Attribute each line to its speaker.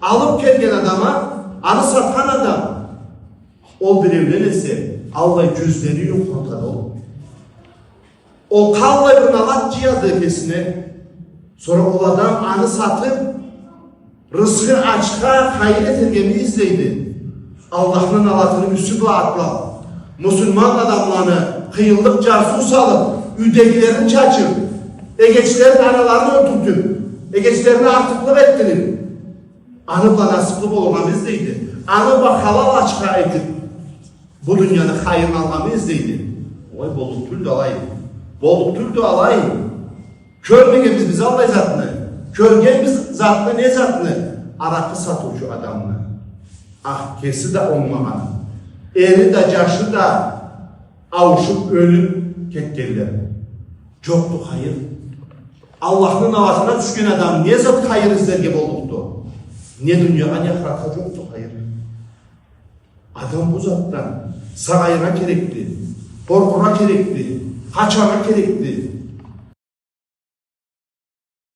Speaker 1: alıp gelgen adama anı satan adam. O bir evlenirse Allah gözleri yoklatar o. O kallay bir nalat ciyadı kesine. Sonra o adam anı satıp rızkı açka hayret ergemi izleydi. Allah'ın alatını müsübü atla. Müslüman adamlarını kıyıldık carsu salıp üdegilerini çaçır. Egeçlerin aralarını ötürtüp egeçlerini artıklık ettirip anıpla nasipli olmamızdaydı. Anıpla halal açka edip bu dünyanın hayırını almamızdaydı. Oy bolluk tüldü alayım. Bolluk tüldü alayım. Körmegemiz bizi Allah'ı zatını. Körgemiz zatını ne zatını? Arakı satıcı adamını. Ah kesi de olmamalı. Eri de caşı da avuşup ölüp ketkerler. Çoktu hayır. Allah'ın avazına düşkün adam ne zat hayır izler gibi oluktu. Ne dünyaya ne ahirete çoktu hayır. Adam bu zattan sağayına gerekti. Korkuna gerekti. Kaçana gerekti.